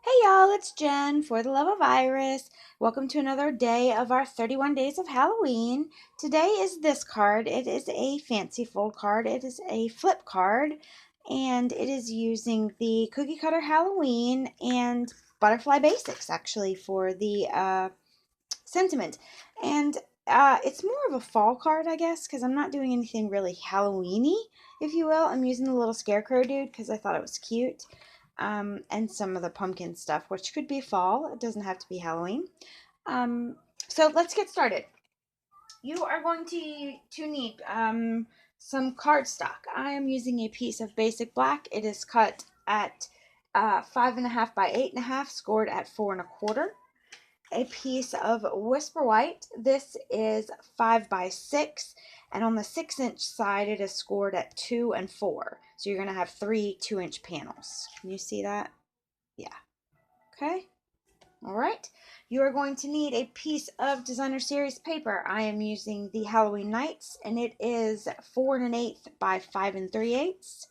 Hey y'all, it's Jen for the Love of Iris. Welcome to another day of our 31 days of Halloween. Today is this card. It is a fancy fold card. It is a flip card and it is using the Cookie Cutter Halloween and Butterfly Basics actually for the sentiment. And it's more of a fall card, I guess, because I'm not doing anything really Halloween-y, if you will. I'm using the little scarecrow dude because I thought it was cute. And some of the pumpkin stuff, which could be fall. It doesn't have to be Halloween. Um, so let's get started. You are going to need some cardstock. I am using a piece of basic black. It is cut at 5.5 by 8.5, scored at 4.25. A piece of Whisper White. This is 5 by 6, and on the 6-inch side it is scored at 2 and 4. So you're going to have three 2-inch panels. Can you see that? Yeah. Okay. All right. You are going to need a piece of Designer Series paper. I am using the Halloween Nights, and it is 4 1/8 by 5 3/8.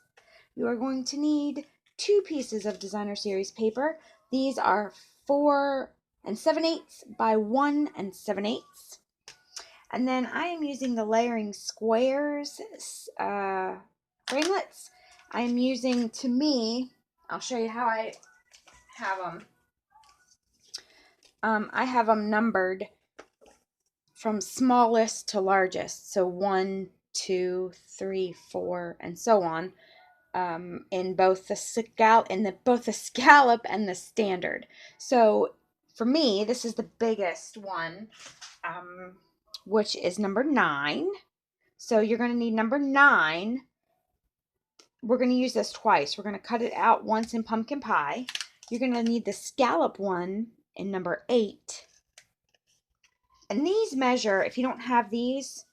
You are going to need two pieces of Designer Series paper. These are 4 7/8 by 1 7/8. And then I am using the Layering Squares framelits. I am using, to me, I'll show you how I have them. I have them numbered from smallest to largest. So 1, 2, 3, 4, and so on. In both the scallop and the standard. So for me, this is the biggest one, which is number 9. So you're going to need number 9. We're going to use this twice. We're going to cut it out once in pumpkin pie. You're going to need the scallop one in number 8. And these measure, if you don't have these,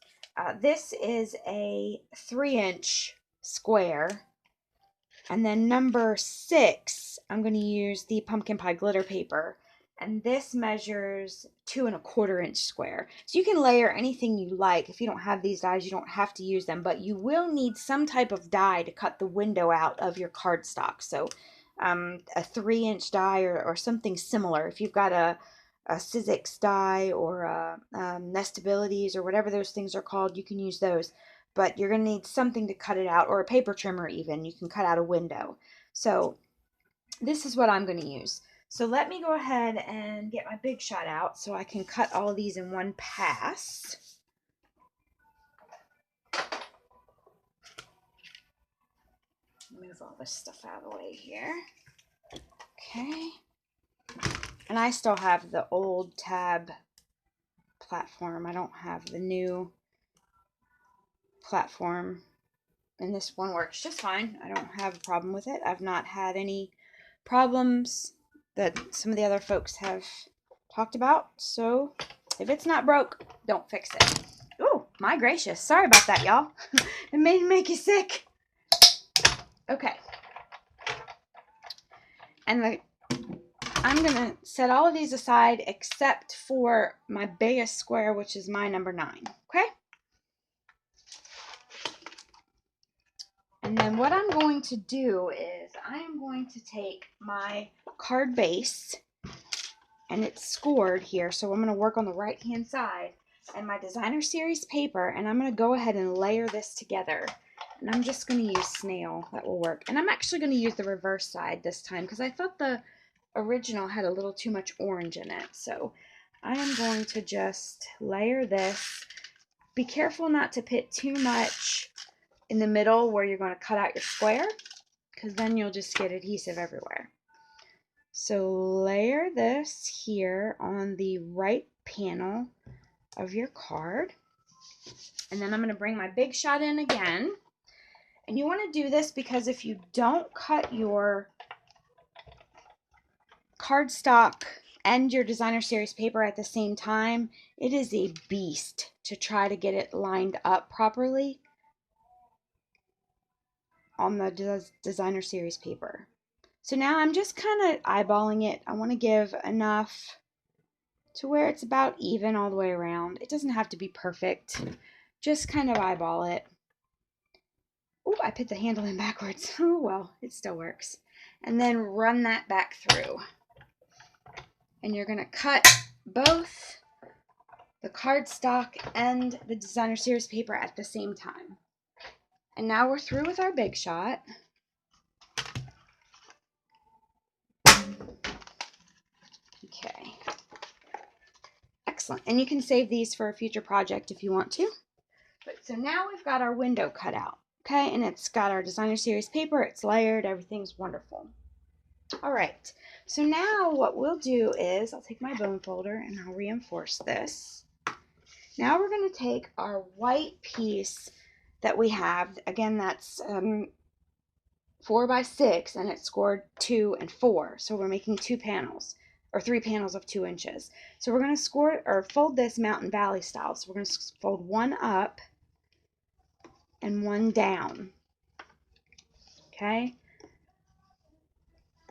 this is a 3-inch square. And then number 6, I'm going to use the pumpkin pie glitter paper. And this measures 2.25-inch square. So you can layer anything you like. If you don't have these dies, you don't have to use them. But you will need some type of die to cut the window out of your cardstock. So a 3-inch die or something similar. If you've got a Sizzix die or Nestabilities or whatever those things are called, you can use those. But you're going to need something to cut it out, or a paper trimmer even. You can cut out a window. So this is what I'm going to use. So let me go ahead and get my Big Shot out so I can cut all of these in one pass. Move all this stuff out of the way here. Okay. And I still have the old tab platform. I don't have the new platform. And this one works just fine. I don't have a problem with it. I've not had any problems that some of the other folks have talked about. So if it's not broke, don't fix it. Oh, my gracious. Sorry about that, y'all. It may make you sick. Okay. And I'm going to set all of these aside except for my biggest square, which is my number 9. Okay? And then what I'm going to do is I am going to take my card base, and it's scored here, so I'm going to work on the right hand side, and my Designer Series paper, and I'm going to go ahead and layer this together. And I'm just going to use snail. That will work. And I'm actually going to use the reverse side this time because I thought the original had a little too much orange in it. So I am going to just layer this. Be careful not to put too much in the middle where you're going to cut out your square, because then you'll just get adhesive everywhere. So layer this here on the right panel of your card. And then I'm going to bring my Big Shot in again. And you want to do this because if you don't cut your cardstock and your Designer Series paper at the same time, it is a beast to try to get it lined up properly on the Designer Series paper. So now I'm just kind of eyeballing it. I want to give enough to where it's about even all the way around. It doesn't have to be perfect. Just kind of eyeball it. Oh, I put the handle in backwards. Oh well, it still works. And then run that back through. And you're going to cut both the cardstock and the designer series paper at the same time. And now we're through with our Big Shot. Okay. Excellent. And you can save these for a future project if you want to. But so now we've got our window cut out. Okay, and it's got our designer series paper, it's layered, everything's wonderful. All right, so now what we'll do is I'll take my bone folder and I'll reinforce this. Now we're going to take our white piece that we have. Again, that's 4 by 6 and it's scored 2 and 4. So we're making 2 panels or 3 panels of 2 inches. So we're going to score or fold this Mountain Valley style. So we're going to fold one up and one down. Okay.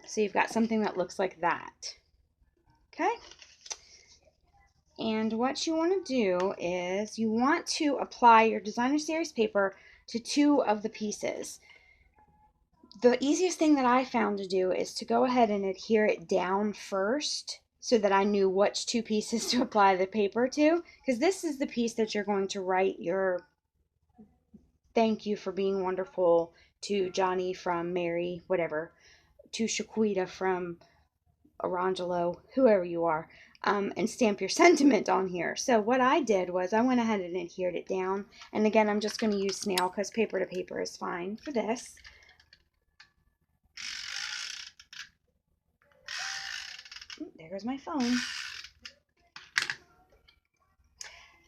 So you've got something that looks like that. Okay. And what you want to do is you want to apply your designer series paper to 2 of the pieces. The easiest thing that I found to do is to go ahead and adhere it down first so that I knew which 2 pieces to apply the paper to, because this is the piece that you're going to write your thank you for being wonderful to Johnny from Mary, whatever, to Shaquita from Arangelo, whoever you are, and stamp your sentiment on here. So what I did was I went ahead and adhered it down. And again, I'm just going to use snail because paper to paper is fine for this. There goes my phone.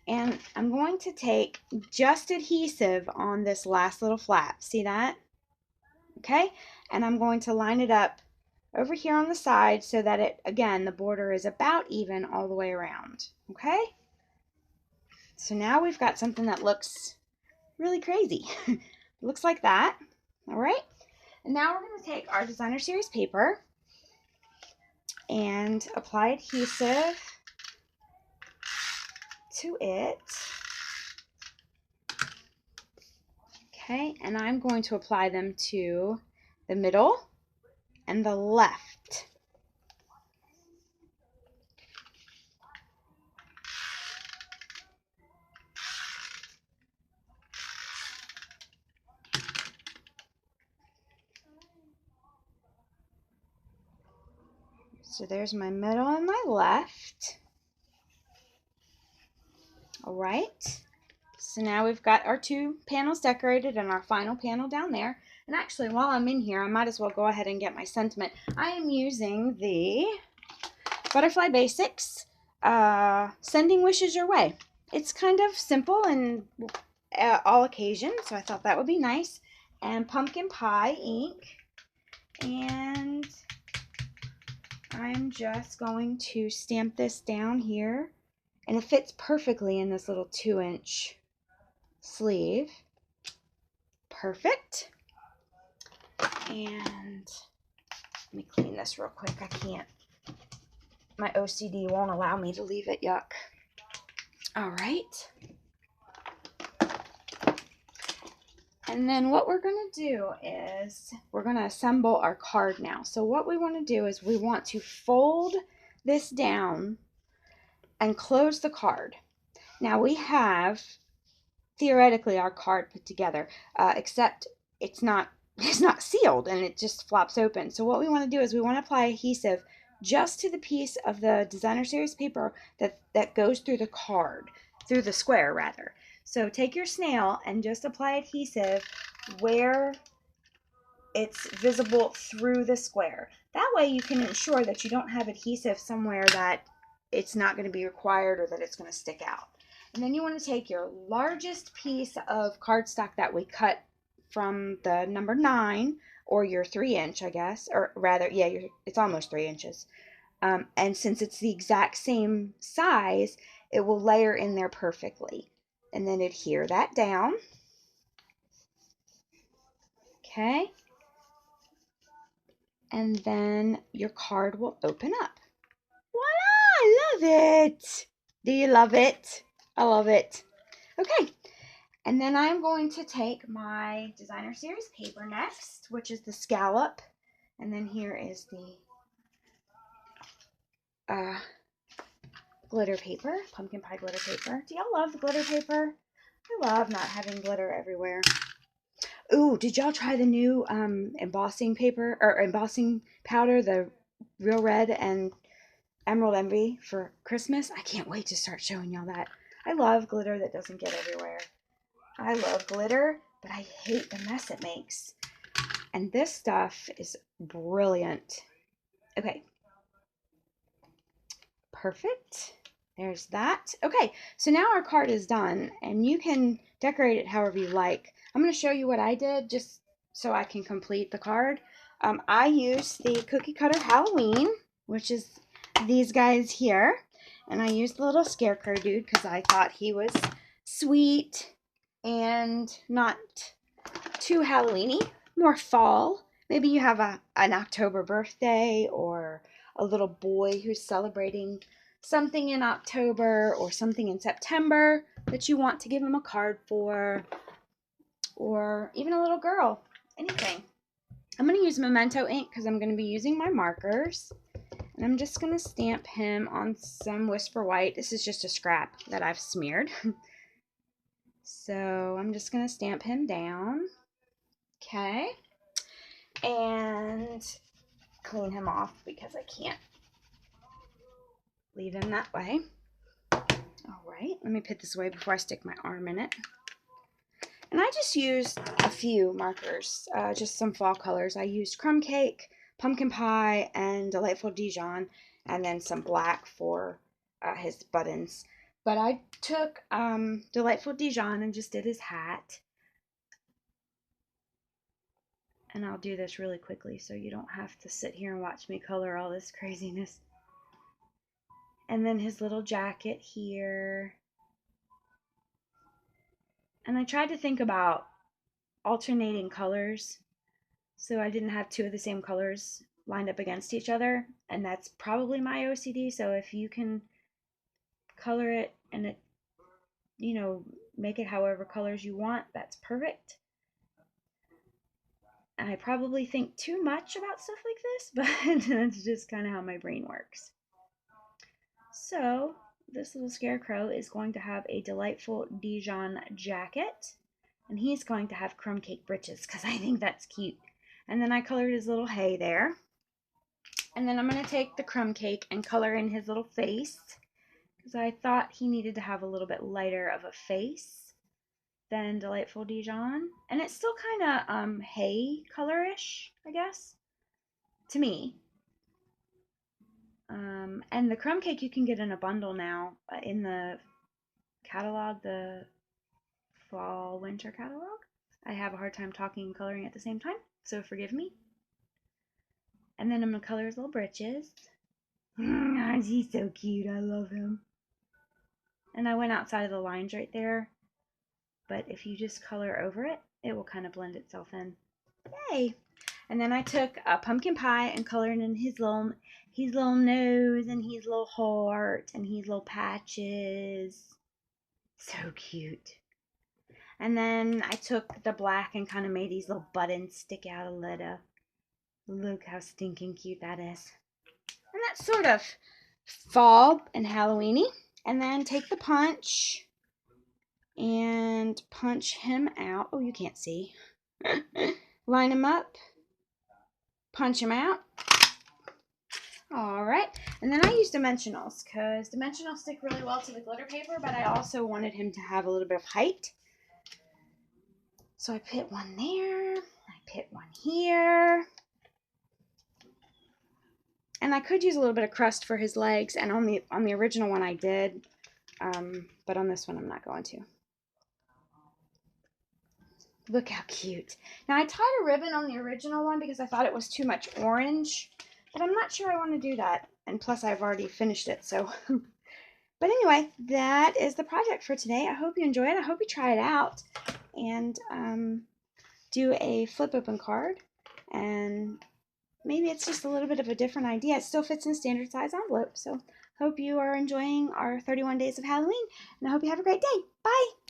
And I'm going to take just adhesive on this last little flap. See that? Okay? And I'm going to line it up over here on the side so that it, again, the border is about even all the way around. Okay? So now we've got something that looks really crazy. Looks like that. All right? And now we're going to take our designer series paper and apply adhesive to it. Okay, and I'm going to apply them to the middle and the left. So there's my middle and my left. All right. So now we've got our 2 panels decorated and our final panel down there. And actually, while I'm in here, I might as well go ahead and get my sentiment. I am using the Butterfly Basics Sending Wishes Your Way. It's kind of simple and all occasion, so I thought that would be nice. And pumpkin pie ink. And I'm just going to stamp this down here. And it fits perfectly in this little 2-inch sleeve. Perfect. And let me clean this real quick. I can't. My OCD won't allow me to leave it. Yuck. All right. And then what we're going to do is we're going to assemble our card now. So what we want to do is we want to fold this down and close the card. Now we have theoretically our card put together, except it's not sealed and it just flops open. So what we want to do is we want to apply adhesive just to the piece of the designer series paper that goes through the card, through the square rather. So take your snail and just apply adhesive where it's visible through the square. That way you can ensure that you don't have adhesive somewhere that it's not going to be required or that it's going to stick out. And then you want to take your largest piece of cardstock that we cut from the number 9, or your 3-inch, I guess, or rather, yeah, it's almost 3 inches. And since it's the exact same size, it will layer in there perfectly. And then adhere that down. Okay. And then your card will open up. Voila! I love it. Do you love it? I love it. Okay. And then I'm going to take my designer series paper next, which is the scallop. And then here is the uh, glitter paper, pumpkin pie glitter paper. Do y'all love the glitter paper? I love not having glitter everywhere. Ooh, did y'all try the new embossing paper or embossing powder, the Real Red and Emerald Envy for Christmas? I can't wait to start showing y'all that. I love glitter that doesn't get everywhere. I love glitter, but I hate the mess it makes. And this stuff is brilliant. Okay. Perfect. There's that. Okay, so now our card is done, and you can decorate it however you like. I'm going to show you what I did just so I can complete the card. I used the Cookie Cutter Halloween, which is these guys here, and I used the little scarecrow dude because I thought he was sweet and not too Halloween-y, more fall. Maybe you have an October birthday or a little boy who's celebrating something in October or something in September that you want to give him a card for, or even a little girl, anything. I'm going to use Memento ink because I'm going to be using my markers, and I'm just going to stamp him on some Whisper White. This is just a scrap that I've smeared. So I'm just going to stamp him down. Okay. And clean him off because I can't leave him that way. All right, let me put this away before I stick my arm in it. And I just used a few markers, just some fall colors. I used Crumb Cake, Pumpkin Pie, and Delightful Dijon, and then some black for his buttons. But I took Delightful Dijon and just did his hat. And I'll do this really quickly so you don't have to sit here and watch me color all this craziness. And then his little jacket here. And I tried to think about alternating colors so I didn't have two of the same colors lined up against each other. And that's probably my OCD. So if you can color it and it, you know, make it however colors you want, that's perfect. I probably think too much about stuff like this, but that's just kind of how my brain works. So this little scarecrow is going to have a Delightful Dijon jacket, and he's going to have Crumb Cake breeches because I think that's cute. And then I colored his little hay there. And then I'm going to take the Crumb Cake and color in his little face because I thought he needed to have a little bit lighter of a face than Delightful Dijon. And it's still kind of hay colorish, I guess, to me. And the Crumb Cake you can get in a bundle now in the catalog, the fall winter catalog. I have a hard time talking and coloring at the same time, so forgive me. And then I'm going to color his little breeches. He's so cute. I love him. And I went outside of the lines right there, but if you just color over it, it will kind of blend itself in. Yay! And then I took a pumpkin pie and colored in his little nose and his little heart and his little patches. So cute. And then I took the black and kind of made these little buttons stick out a little. Look how stinking cute that is. And that's sort of fall and Halloween-y. And then take the punch and punch him out. Oh, you can't see. Line him up. Punch him out. All right. And then I used dimensionals because dimensionals stick really well to the glitter paper, but I also wanted him to have a little bit of height. So I put one there. I put one here. And I could use a little bit of crust for his legs, and on the original one I did, but on this one I'm not going to. Look how cute. Now I tied a ribbon on the original one because I thought it was too much orange, but I'm not sure I want to do that. And plus I've already finished it, so. But anyway, that is the project for today. I hope you enjoy it. I hope you try it out and do a flip open card, and maybe it's just a little bit of a different idea. It still fits in a standard size envelope. So hope you are enjoying our 31 days of Halloween, and I hope you have a great day. Bye!